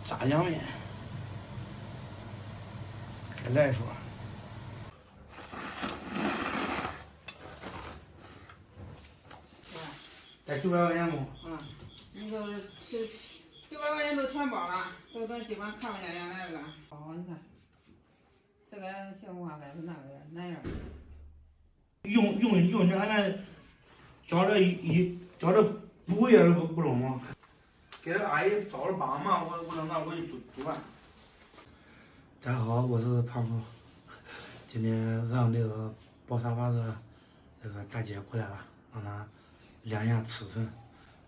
炸酱面，来说，才900块钱不？你都900块钱都全包了，都基本看不见原来了。哦，你看，这个小红花还是那个哪样？用这俺们教这补也是不中吗？给这阿姨找着帮忙，我让她回去煮饭。大家好，我是胖虎。今天让这个包沙发的这个大姐过来了，让她量一下尺寸。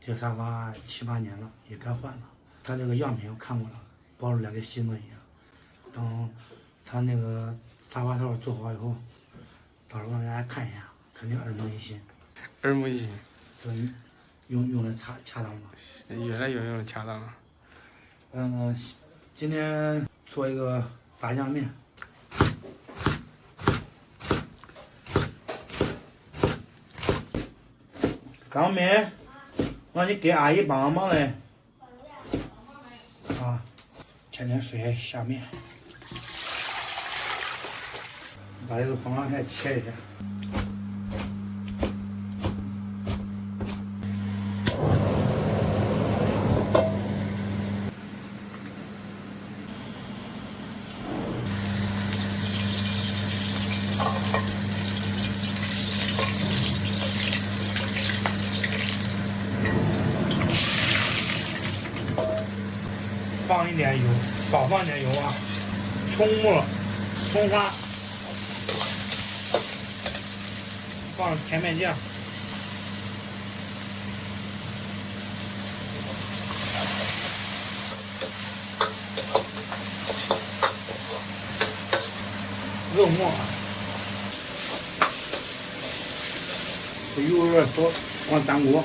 这沙发7、8年了，也该换了。她这个样品我看过了，包出来跟新的一样。等她那个沙发套做好以后，到时候让大家看一下，肯定耳目一新。耳目一新，这用的恰当吗？越来越用的恰当了。今天做一个炸酱面。刚没让你给阿姨帮忙嘞。啊，添点水下面，把这个黄瓜菜切一下。放一点油，少放点油啊。葱末、葱花，放甜面酱，肉末，油有点少，往粘锅。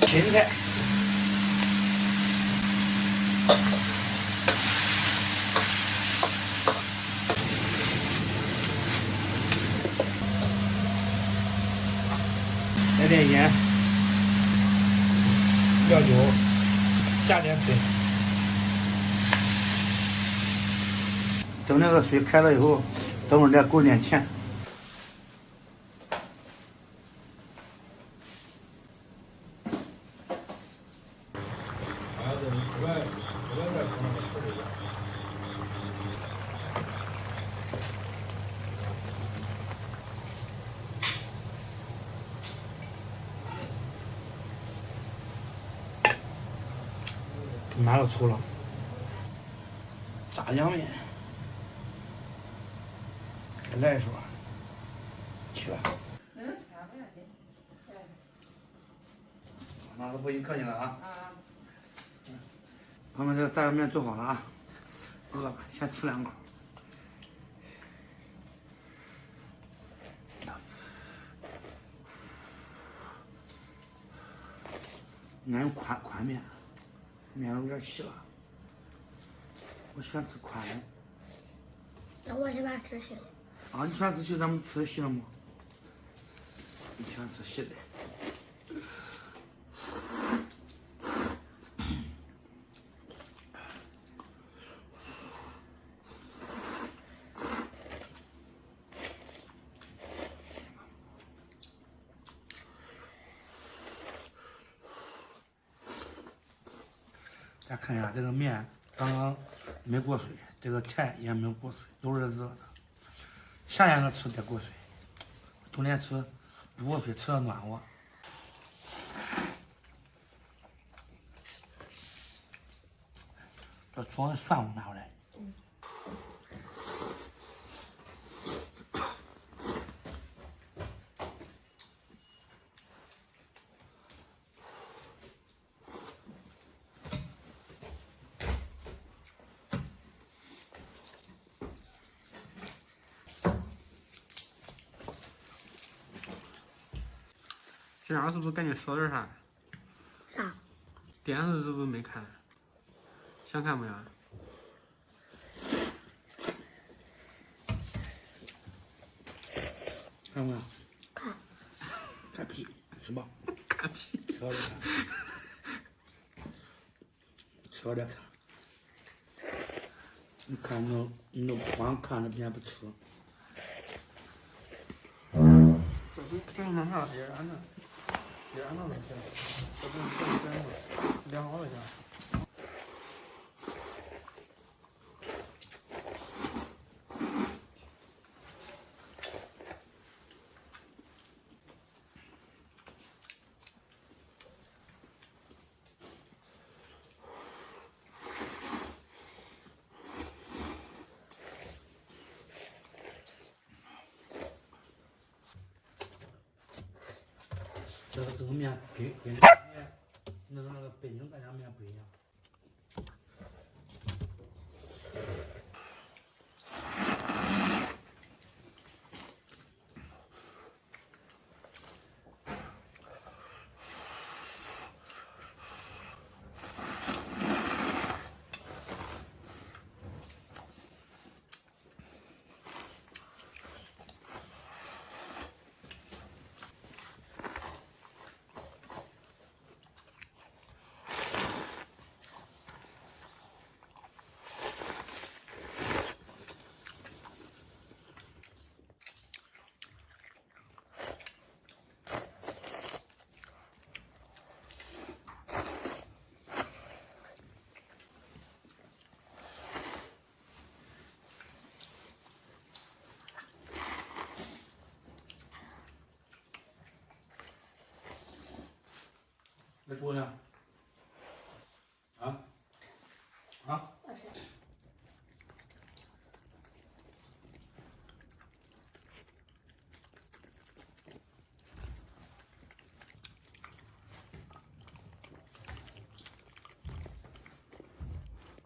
芹菜，来点盐，料酒，加点水。等那个水开了以后，等会儿再勾点芡。拿了醋了，炸酱面，来说，去了。那能擦不下去。马老婆，你客气了啊。啊。朋友们，这个炸酱面做好了啊，饿了，先吃2口。俺用宽面，面有点细了，我喜欢吃宽的。那我喜欢吃细的。啊，你喜欢吃细，咱们吃细的吗？你喜欢吃细的。大家看一下这个面，刚刚没过水，这个菜也没有过水，都是热的。夏天的吃得过水，冬天吃不过水，吃的暖和。这葱的蒜我拿回来。这样是不是感觉少点啥？啥？电视是不是没看？想看没有？看不看？看。看屁，吃饱。看屁。吃好点看。吃好点看。你看你都光看着别不吃。这是那啥，也按那东西，这不是量好了行。这个面跟那个北京大酱面不一样。再说呀？啊？啊？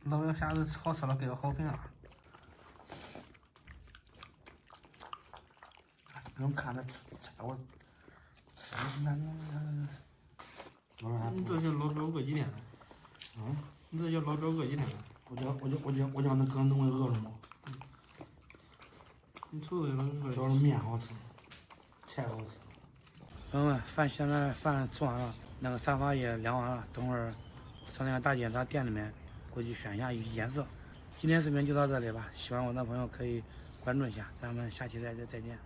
老表下次好吃了给个好评啊！不用看着吃我吃那。你这叫老表饿几天了？嗯？你这叫老表饿几天了？我叫那哥能会饿着吗？你瞅瞅那个。主要是面好吃，菜好吃。朋友们，现在饭吃完了，那个沙发也晾完了，等会儿上那个大姐咱店里面过去选一下颜色。今天视频就到这里吧，喜欢我的朋友可以关注一下，咱们下期再见。